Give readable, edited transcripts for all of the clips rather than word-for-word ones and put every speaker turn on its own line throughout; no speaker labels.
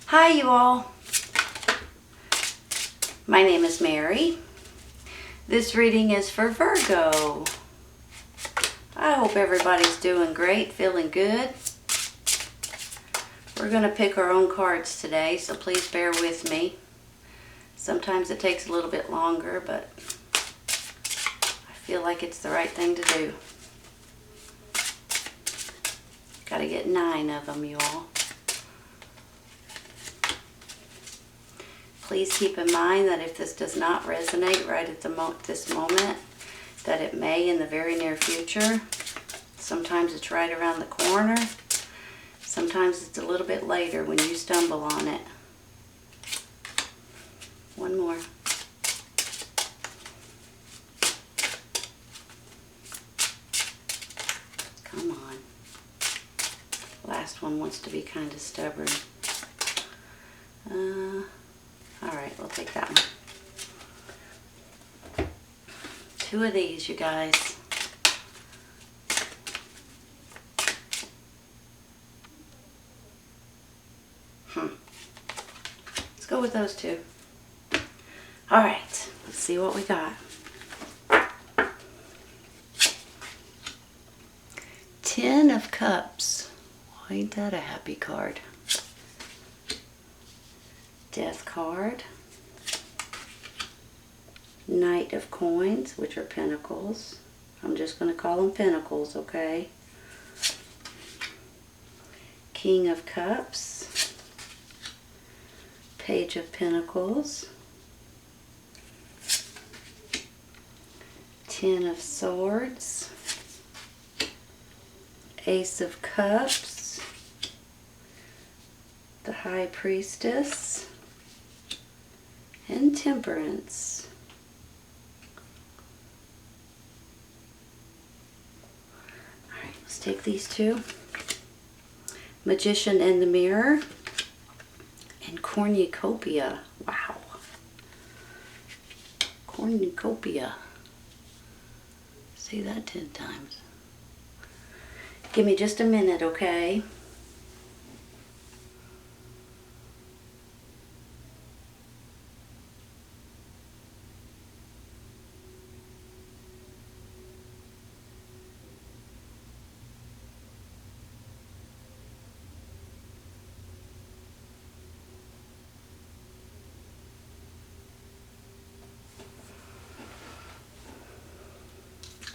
Hi you all, my name is Mary. This reading is for Virgo. I hope everybody's doing great, feeling good. We're going to pick our own cards today, so please bear with me. Sometimes it takes a little bit longer, but I feel like it's the right thing to do. Got to get 9 of them, you all. Please keep in mind that if this does not resonate right at this moment, that it may in the very near future. Sometimes it's right around the corner. Sometimes it's a little bit later when you stumble on it. One more. Come on. Last one wants to be kind of stubborn. Alright, we'll take that one. 2 of these, you guys. Let's go with those 2. Alright, let's see what we got. 10 of Cups. Well, ain't that a happy card? Death card. Knight of Coins, which are Pentacles. I'm just going to call them Pentacles, okay? King of Cups. Page of Pentacles. 10 of Swords. Ace of Cups. The High Priestess. And Temperance. Alright, let's take these 2. Magician in the Mirror and Cornucopia. Wow. Cornucopia. Say that 10 times. Give me just a minute, okay?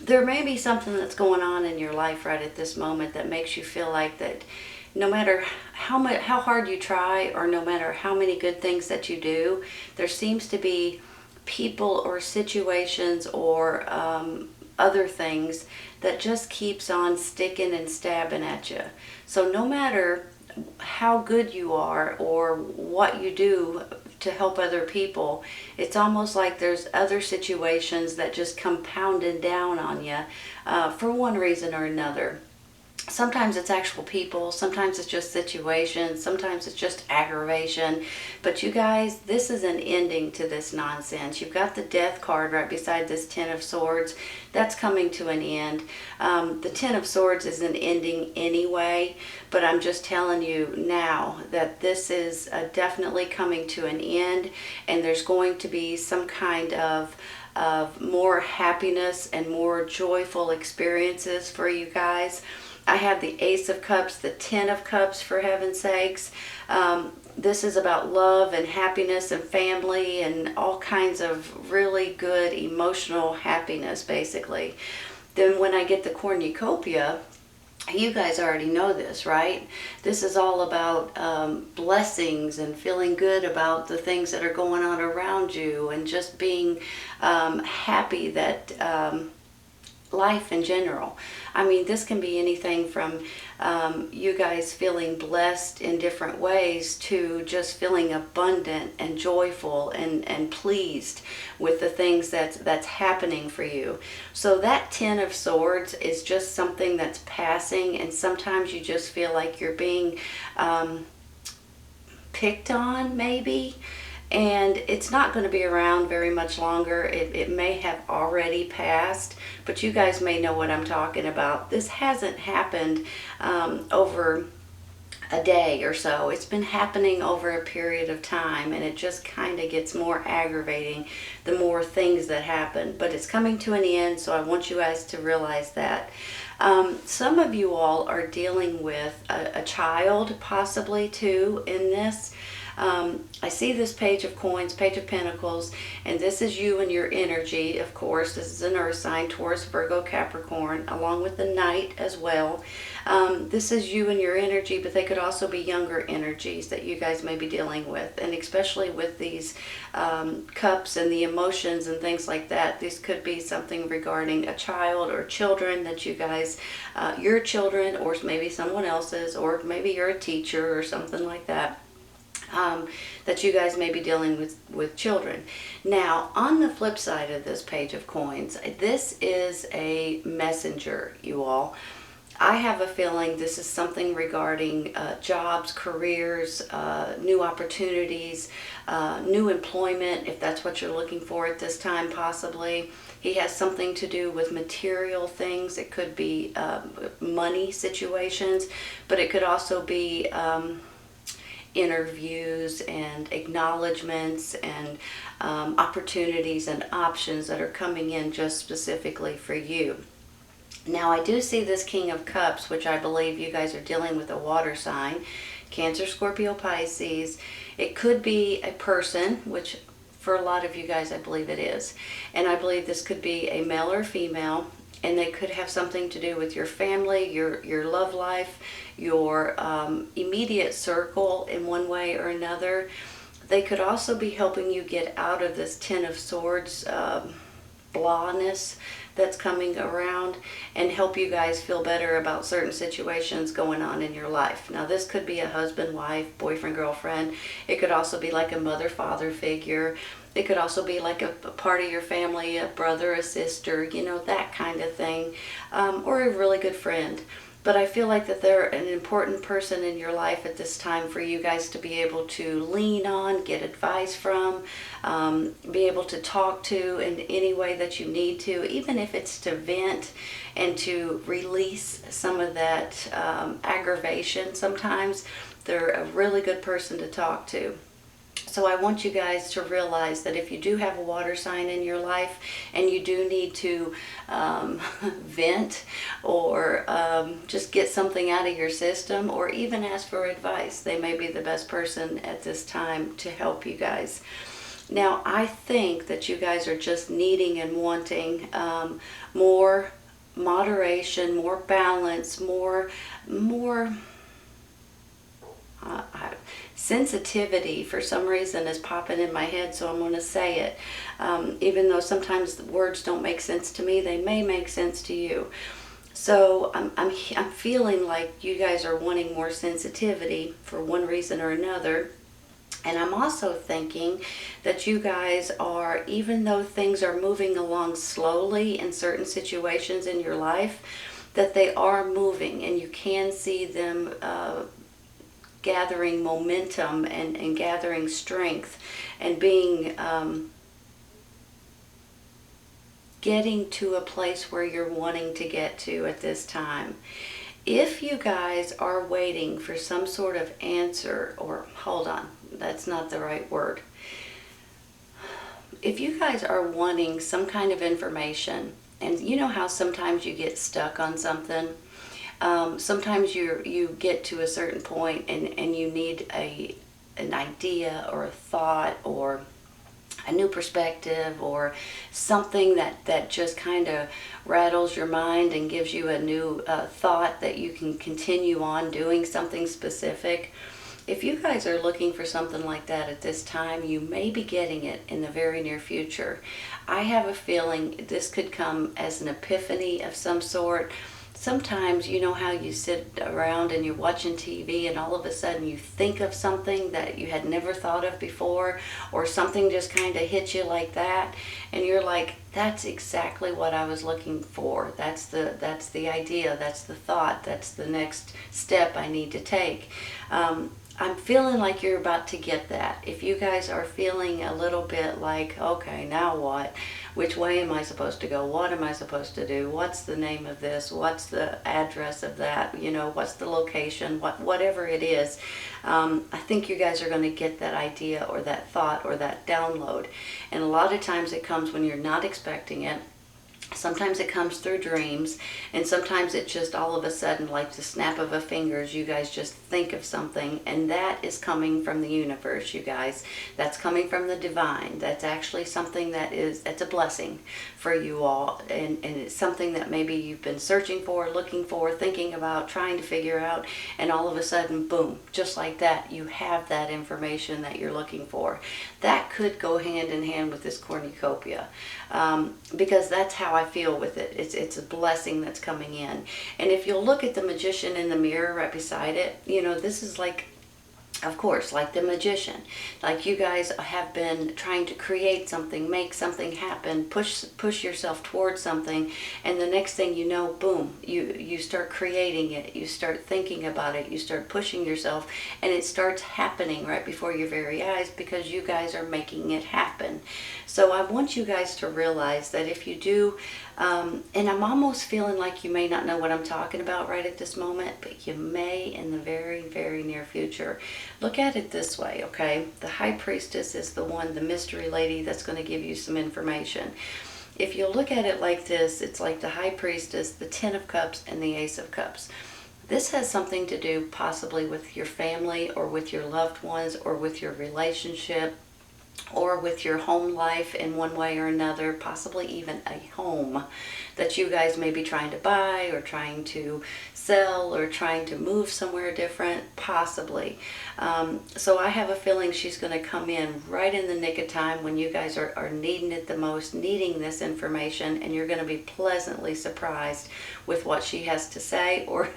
There may be something that's going on in your life right at this moment that makes you feel like that no matter how hard you try, or no matter how many good things that you do, there seems to be people or situations or other things that just keeps on sticking and stabbing at you. So no matter how good you are or what you do to help other people, it's almost like there's other situations that just come pounding down on you for one reason or another. Sometimes it's actual people, sometimes it's just situations, sometimes it's just aggravation. But you guys, this is an ending to this nonsense. You've got the Death card right beside this 10 of Swords. That's coming to an end. The 10 of Swords is an ending anyway, but I'm just telling you now that this is definitely coming to an end, and there's going to be some kind of more happiness and more joyful experiences for you guys. I have the Ace of Cups, the 10 of Cups, for heaven's sakes. This is about love and happiness and family and all kinds of really good emotional happiness, basically. Then when I get the Cornucopia, you guys already know this, right? This is all about blessings and feeling good about the things that are going on around you, and just being happy that life in general. I mean, this can be anything from you guys feeling blessed in different ways to just feeling abundant and joyful and pleased with the things that's happening for you. So that 10 of Swords is just something that's passing, and sometimes you just feel like you're being picked on, maybe. And it's not going to be around very much longer. It may have already passed, but you guys may know what I'm talking about. This hasn't happened over a day or so. It's been happening over a period of time, and it just kind of gets more aggravating the more things that happen. But it's coming to an end, so I want you guys to realize that. Some of you all are dealing with a child, possibly too, in this. I see this Page of Coins, Page of Pentacles, and this is you and your energy, of course. This is an earth sign, Taurus, Virgo, Capricorn, along with the Knight as well. This is you and your energy, but they could also be younger energies that you guys may be dealing with. And especially with these cups and the emotions and things like that, this could be something regarding a child or children that you guys, your children, or maybe someone else's, or maybe you're a teacher or something like that. That you guys may be dealing with children. Now, on the flip side of this Page of Coins, this is a messenger, you all. I have a feeling this is something regarding jobs, careers, new opportunities, new employment, if that's what you're looking for at this time, possibly. He has something to do with material things. It could be money situations, but it could also be interviews and acknowledgments and opportunities and options that are coming in just specifically for you. Now, I do see this King of Cups, which I believe you guys are dealing with a water sign, Cancer, Scorpio, Pisces. It could be a person, which for a lot of you guys I believe it is. And I believe this could be a male or female, and they could have something to do with your family, your love life, your immediate circle in one way or another. They could also be helping you get out of this Ten of Swords blahness that's coming around, and help you guys feel better about certain situations going on in your life. Now, this could be a husband, wife, boyfriend, girlfriend. It could also be like a mother, father figure. It could also be like a part of your family, a brother, a sister, you know, that kind of thing, or a really good friend. But I feel like that they're an important person in your life at this time for you guys to be able to lean on, get advice from, be able to talk to in any way that you need to, even if it's to vent and to release some of that aggravation. Sometimes they're a really good person to talk to. So I want you guys to realize that if you do have a water sign in your life and you do need to vent or just get something out of your system, or even ask for advice, they may be the best person at this time to help you guys. Now, I think that you guys are just needing and wanting more moderation, more balance, more sensitivity for some reason is popping in my head, so I'm going to say it. Even though sometimes the words don't make sense to me, they may make sense to you. So I'm feeling like you guys are wanting more sensitivity for one reason or another. And I'm also thinking that you guys are, even though things are moving along slowly in certain situations in your life, that they are moving, and you can see them gathering momentum and gathering strength and being getting to a place where you're wanting to get to at this time. If you guys are waiting for some sort of answer, or hold on, that's not the right word. If you guys are wanting some kind of information, and you know how sometimes you get stuck on something, sometimes you get to a certain point and you need an idea or a thought or a new perspective or something that just kind of rattles your mind and gives you a new thought that you can continue on doing something specific. If you guys are looking for something like that at this time, you may be getting it in the very near future. I have a feeling this could come as an epiphany of some sort. Sometimes, you know how you sit around and you're watching TV and all of a sudden you think of something that you had never thought of before, or something just kind of hits you like that, and you're like, that's exactly what I was looking for. That's the idea, that's the thought, that's the next step I need to take. I'm feeling like you're about to get that. If you guys are feeling a little bit like, okay, now what? Which way am I supposed to go? What am I supposed to do? What's the name of this? What's the address of that? You know, what's the location? Whatever it is, I think you guys are going to get that idea or that thought or that download. And a lot of times it comes when you're not expecting it. Sometimes it comes through dreams, and sometimes it just all of a sudden, like the snap of a fingers, you guys just think of something, and that is coming from the universe, you guys. That's coming from the divine. That's actually something that's a blessing for you all, and it's something that maybe you've been searching for, looking for, thinking about, trying to figure out, and all of a sudden, boom, just like that, you have that information that you're looking for. That could go hand in hand with this cornucopia, because that's how I feel with it. It's a blessing that's coming in. And if you'll look at the magician in the mirror right beside it, you know, this is like, of course, like the magician. Like you guys have been trying to create something, make something happen, push yourself towards something, and the next thing you know, boom, you start creating it, you start thinking about it, you start pushing yourself, and it starts happening right before your very eyes because you guys are making it happen. So I want you guys to realize that if you do, and I'm almost feeling like you may not know what I'm talking about right at this moment, but you may in the very, very near future. Look at it this way, okay? The High Priestess is the one, the mystery lady that's going to give you some information. If you look at it like this, it's like the High Priestess, the Ten of Cups, and the Ace of Cups. This has something to do possibly with your family or with your loved ones or with your relationship or with your home life in one way or another, possibly even a home that you guys may be trying to buy or trying to sell or trying to move somewhere different, possibly. So I have a feeling she's going to come in right in the nick of time when you guys are needing it the most, needing this information, and you're going to be pleasantly surprised with what she has to say or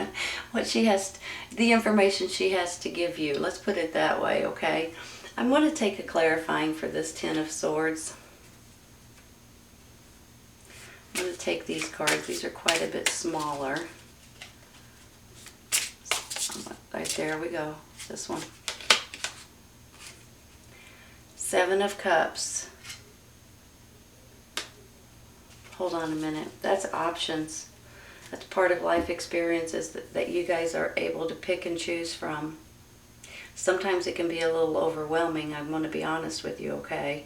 what she has, the information she has to give you. Let's put it that way, okay? I'm going to take a clarifying for this Ten of Swords. I'm going to take these cards. These are quite a bit smaller. Right there we go. This one. Seven of Cups. Hold on a minute. That's options. That's part of life experiences that you guys are able to pick and choose from. Sometimes it can be a little overwhelming. I'm going to be honest with you, okay?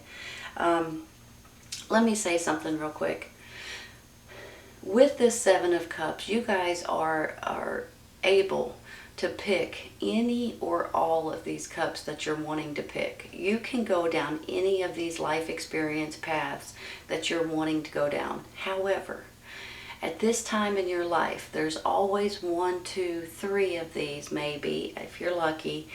Let me say something real quick. With this Seven of Cups, you guys are able to pick any or all of these cups that you're wanting to pick. You can go down any of these life experience paths that you're wanting to go down. However, at this time in your life, there's always 1, 2, 3 of these, maybe, if you're lucky,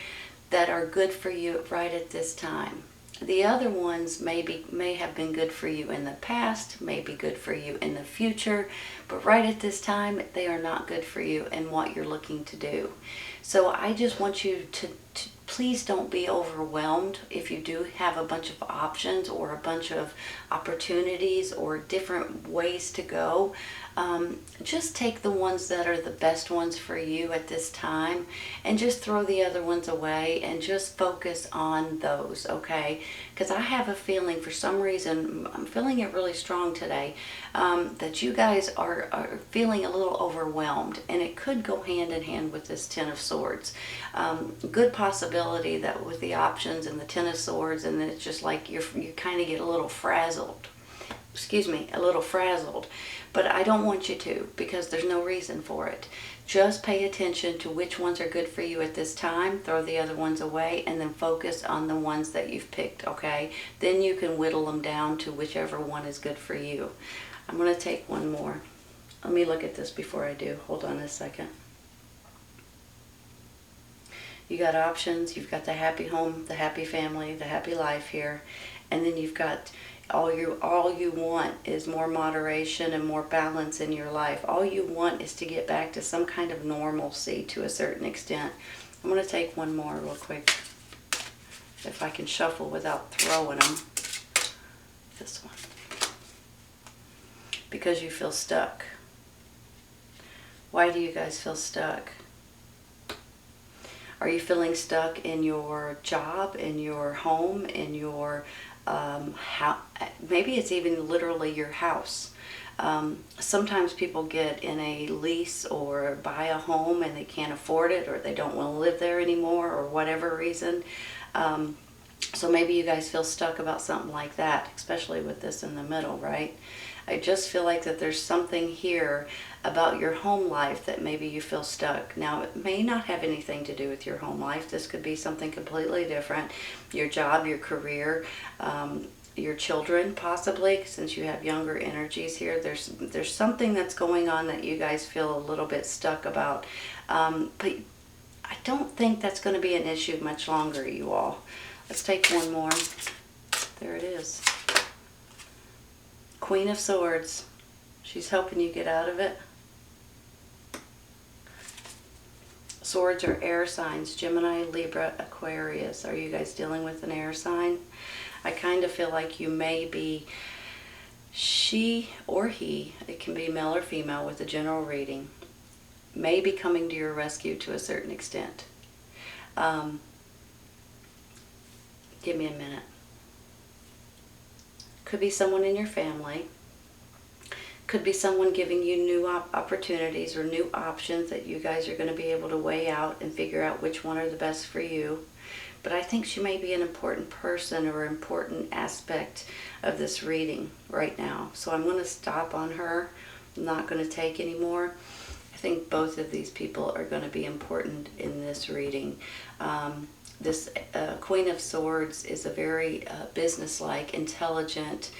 that are good for you right at this time. The other ones may have been good for you in the past, may be good for you in the future, but right at this time, they are not good for you and what you're looking to do. So I just want you to please don't be overwhelmed if you do have a bunch of options or a bunch of opportunities or different ways to go. Just take the ones that are the best ones for you at this time and just throw the other ones away and just focus on those, okay? Because I have a feeling, for some reason, I'm feeling it really strong today, that you guys are feeling a little overwhelmed, and it could go hand in hand with this Ten of Swords. Good possibility that with the options and the Ten of Swords, and then it's just like you kind of get a little frazzled. Excuse me, a little frazzled. But I don't want you to, because there's no reason for it. Just pay attention to which ones are good for you at this time, throw the other ones away, and then focus on the ones that you've picked, okay? Then you can whittle them down to whichever one is good for you. I'm going to take one more. Let me look at this before I do. Hold on a second. You got options. You've got the happy home, the happy family, the happy life here. And then you've got all you want is more moderation and more balance in your life. All you want is to get back to some kind of normalcy to a certain extent. I'm going to take one more real quick. If I can shuffle without throwing them. This one. Because you feel stuck. Why do you guys feel stuck? Are you feeling stuck in your job, in your home, in your maybe it's even literally your house. Sometimes people get in a lease or buy a home and they can't afford it, or they don't want to live there anymore, or whatever reason. So maybe you guys feel stuck about something like that, especially with this in the middle, right? I just feel like that there's something here about your home life that maybe you feel stuck. Now, it may not have anything to do with your home life. This could be something completely different. Your job, your career, your children, possibly, since you have younger energies here. There's something that's going on that you guys feel a little bit stuck about. But I don't think that's going to be an issue much longer, you all. Let's take one more. There it is. Queen of Swords. She's helping you get out of it. Swords are air signs. Gemini, Libra, Aquarius. Are you guys dealing with an air sign? I kind of feel like you may be, she or he, it can be male or female with a general reading, may be coming to your rescue to a certain extent. Give me a minute. Could be someone in your family. Could be someone giving you new opportunities or new options that you guys are going to be able to weigh out and figure out which one are the best for you. But I think she may be an important person or important aspect of this reading right now. So I'm going to stop on her. I'm not going to take any more. I think both of these people are going to be important in this reading. This Queen of Swords is a very businesslike, intelligent,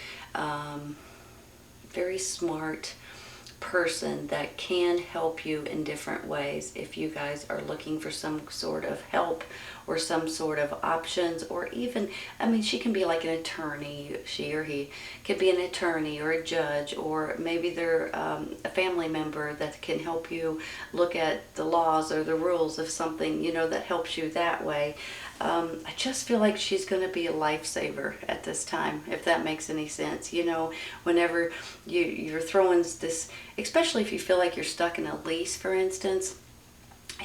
very smart person that can help you in different ways if you guys are looking for some sort of help or some sort of options, or even, I mean, she can be like an attorney, she or he could be an attorney or a judge, or maybe they're a family member that can help you look at the laws or the rules of something, you know, that helps you that way. I just feel like she's going to be a lifesaver at this time, if that makes any sense. You know, whenever you're throwing this, especially if you feel like you're stuck in a lease, for instance,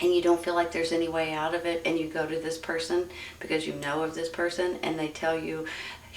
and you don't feel like there's any way out of it, and you go to this person because you know of this person, and they tell you,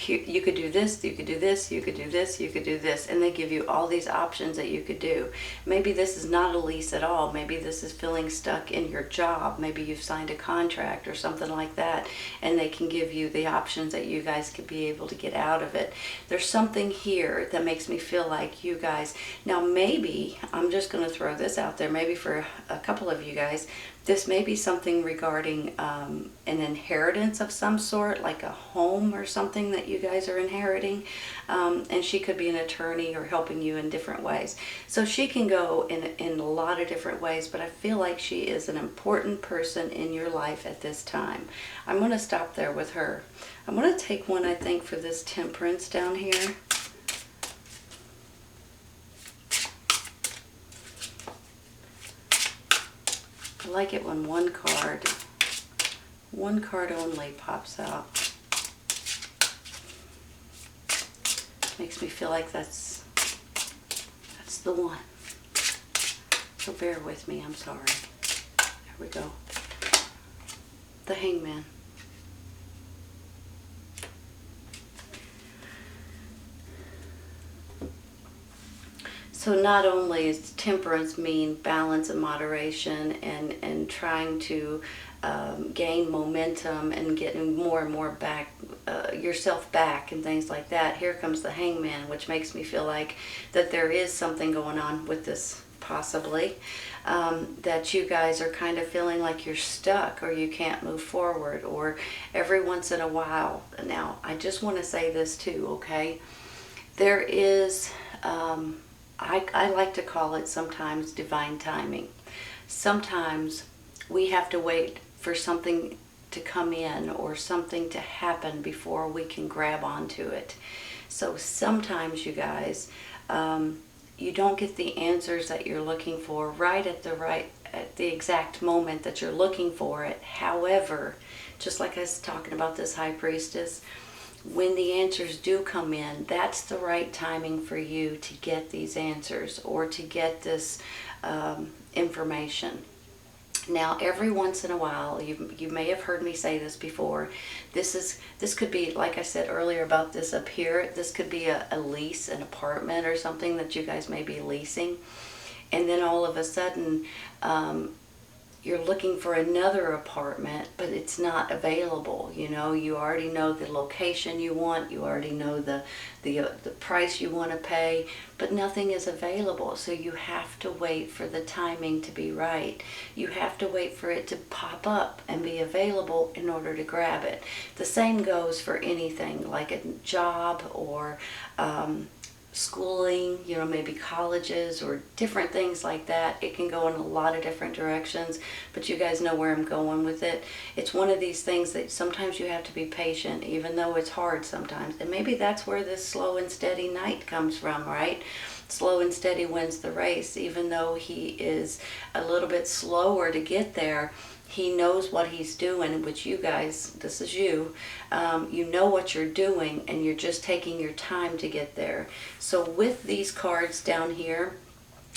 you could do this, you could do this, you could do this, you could do this, and they give you all these options that you could do. Maybe this is not a lease at all. Maybe this is feeling stuck in your job. Maybe you've signed a contract or something like that, and they can give you the options that you guys could be able to get out of it. There's something here that makes me feel like you guys, now maybe, I'm just going to throw this out there, maybe for a couple of you guys, this may be something regarding an inheritance of some sort, like a home or something that you guys are inheriting. And she could be an attorney or helping you in different ways. So she can go in a lot of different ways, but I feel like she is an important person in your life at this time. I'm going to stop there with her. I'm going to take one, I think, for this Temperance down here. I like it when one card only pops out. Makes me feel like that's the one. So bear with me, I'm sorry. There we go. The Hangman. So not only is temperance mean balance and moderation and trying to gain momentum and getting more and more back, yourself back and things like that, here comes the Hangman, which makes me feel like that there is something going on with this, possibly, that you guys are kind of feeling like you're stuck or you can't move forward, or every once in a while. Now, I just want to say this too, okay? There is... I like to call it sometimes divine timing. Sometimes we have to wait for something to come in or something to happen before we can grab onto it. So sometimes, you guys, you don't get the answers that you're looking for right at the exact moment that you're looking for it. However, just like I was talking about this High Priestess, when the answers do come in, that's the right timing for you to get these answers or to get this information. Now, every once in a while, you may have heard me say this before. This could be, like I said earlier about this up here. This could be a lease, an apartment or something that you guys may be leasing, and then all of a sudden, you're looking for another apartment, but it's not available. You know, you already know the location you want, you already know the price you want to pay, but nothing is available. So you have to wait for the timing to be right. You have to wait for it to pop up and be available in order to grab it. The same goes for anything like a job or schooling, you know, maybe colleges or different things like that. It can go in a lot of different directions, but you guys know where I'm going with it. It's one of these things that sometimes you have to be patient, even though it's hard sometimes. And maybe that's where this slow and steady knight comes from, right? Slow and steady wins the race. Even though he is a little bit slower to get there, he knows what he's doing, which you guys, this is you, you know what you're doing, and you're just taking your time to get there. So with these cards down here,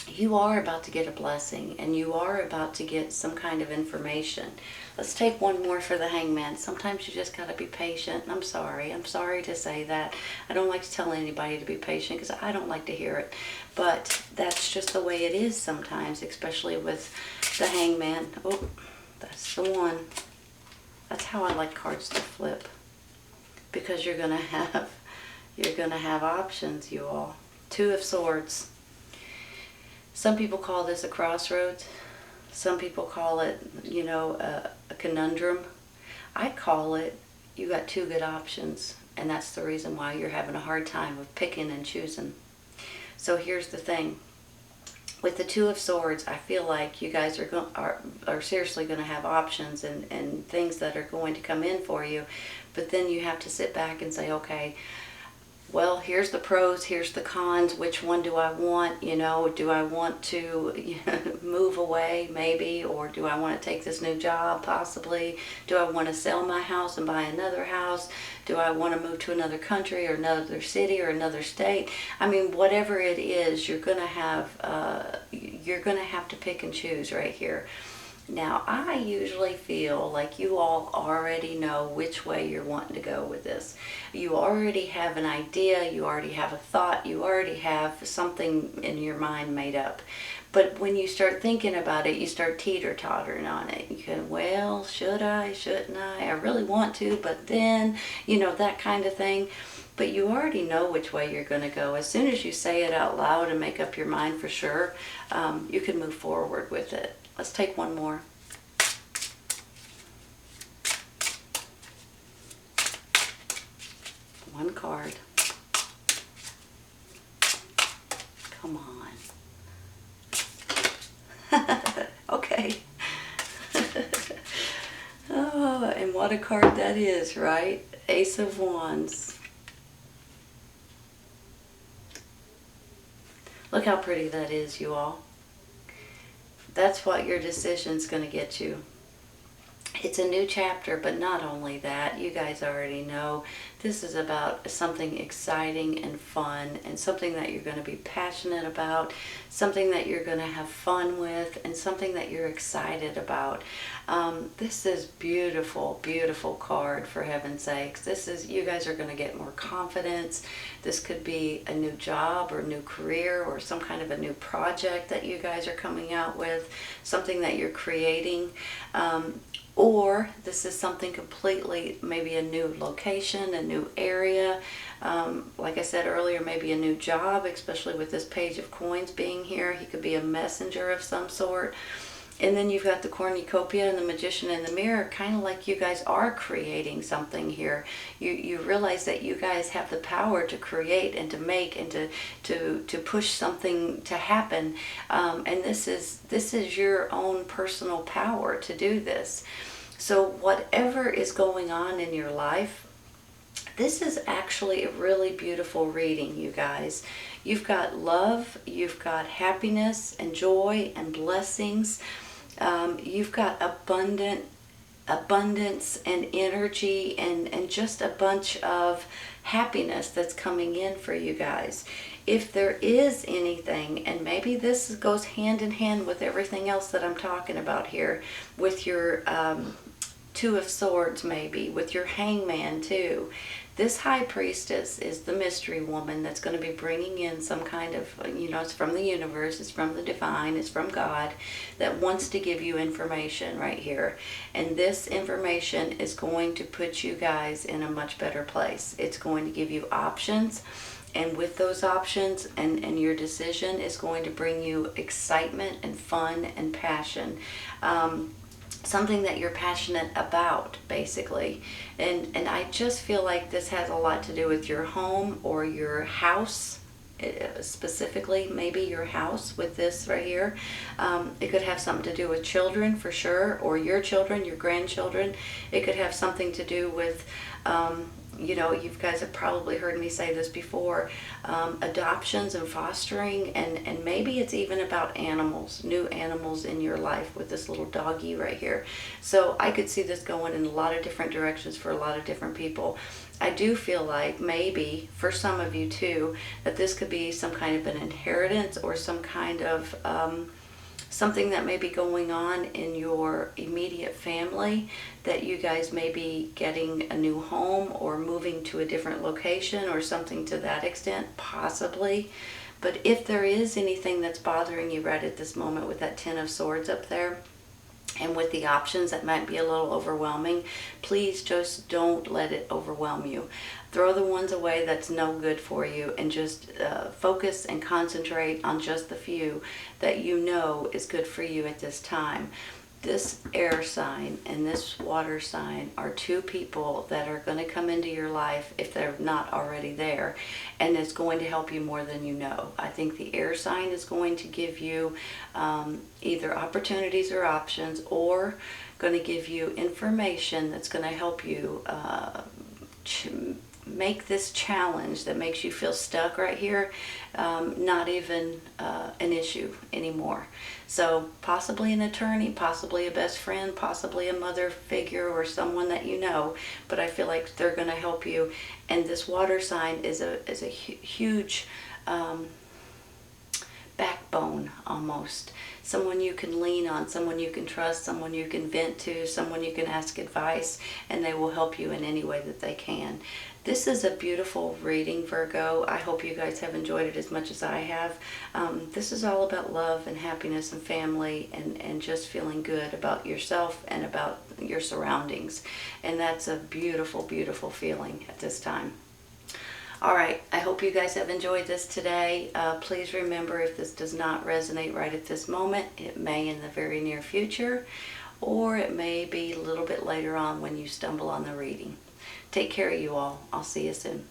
you are about to get a blessing, and you are about to get some kind of information. Let's take one more for the Hangman. Sometimes you just got to be patient. I'm sorry to say that. I don't like to tell anybody to be patient because I don't like to hear it. But that's just the way it is sometimes, especially with the Hangman. Oh, that's the one. That's how I like cards to flip, because you're gonna have options, you all. Two of Swords. Some people call this a crossroads. Some people call it, you know, a conundrum. I call it, you got two good options, and that's the reason why you're having a hard time with picking and choosing. So here's the thing. With the Two of Swords, I feel like you guys are seriously going to have options and things that are going to come in for you. But then you have to sit back and say, okay, well, here's the pros, here's the cons. Which one do I want? You know, do I want to move away maybe? Or do I want to take this new job possibly? Do I want to sell my house and buy another house? Do I want to move to another country or another city or another state? I mean, whatever it is, you're going to have to pick and choose right here. Now, I usually feel like you all already know which way you're wanting to go with this. You already have an idea, you already have a thought, you already have something in your mind made up. But when you start thinking about it, you start teeter-tottering on it. You go, well, should I, shouldn't I? I really want to, but then, you know, that kind of thing. But you already know which way you're going to go. As soon as you say it out loud and make up your mind for sure, you can move forward with it. Let's take one more. One card. Come on. Okay. Oh, and what a card that is, right? Ace of Wands. Look how pretty that is, you all. That's what your decision's going to get you. It's a new chapter, but not only that, you guys already know this is about something exciting and fun, and something that you're going to be passionate about, something that you're going to have fun with, and something that you're excited about. This is beautiful, beautiful card, for heaven's sakes. This is, you guys are going to get more confidence. This could be a new job or new career or some kind of a new project that you guys are coming out with, something that you're creating. Or this is something completely, maybe a new location, a new area. Like I said earlier, maybe a new job, especially with this Page of Coins being here. He could be a messenger of some sort. And then you've got the cornucopia and the Magician in the Mirror, kind of like you guys are creating something here. You realize that you guys have the power to create and to make and to push something to happen. And this is your own personal power to do this. So whatever is going on in your life, this is actually a really beautiful reading, you guys. You've got love, you've got happiness and joy and blessings. You've got abundant abundance and energy and just a bunch of happiness that's coming in for you guys. If there is anything, and maybe this goes hand in hand with everything else that I'm talking about here, with your Two of Swords, maybe with your Hangman too. This High Priestess is the mystery woman that's going to be bringing in some kind of, it's from the universe, it's from the divine, it's from God, that wants to give you information right here. And this information is going to put you guys in a much better place. It's going to give you options. And with those options and your decision is going to bring you excitement and fun and passion. Something that you're passionate about, basically. And I just feel like this has a lot to do with your home or your house, specifically maybe your house with this right here. It could have something to do with children for sure, or your children, your grandchildren. It could have something to do with you guys have probably heard me say this before, adoptions and fostering, and maybe it's even about animals, new animals in your life with this little doggy right here. So I could see this going in a lot of different directions for a lot of different people. I do feel like maybe for some of you too, that this could be some kind of an inheritance or some kind of something that may be going on in your immediate family, that you guys may be getting a new home or moving to a different location or something to that extent, possibly. But if there is anything that's bothering you right at this moment with that Ten of Swords up there, and with the options that might be a little overwhelming, please just don't let it overwhelm you. Throw the ones away that's no good for you, and just focus and concentrate on just the few that you know is good for you at this time. This air sign and this water sign are two people that are going to come into your life if they're not already there, and it's going to help you more than you know. I think the air sign is going to give you either opportunities or options, or going to give you information that's going to help you make this challenge that makes you feel stuck right here not even an issue anymore. So possibly an attorney, possibly a best friend, possibly a mother figure or someone that you know, but I feel like they're going to help you. And this water sign is a huge backbone almost. Someone you can lean on, someone you can trust, someone you can vent to, someone you can ask advice, and they will help you in any way that they can. This is a beautiful reading, Virgo. I hope you guys have enjoyed it as much as I have. This is all about love and happiness and family, and just feeling good about yourself and about your surroundings. And that's a beautiful, beautiful feeling at this time. Alright, I hope you guys have enjoyed this today. Please remember, if this does not resonate right at this moment, it may in the very near future, or it may be a little bit later on when you stumble on the reading. Take care of you all. I'll see you soon.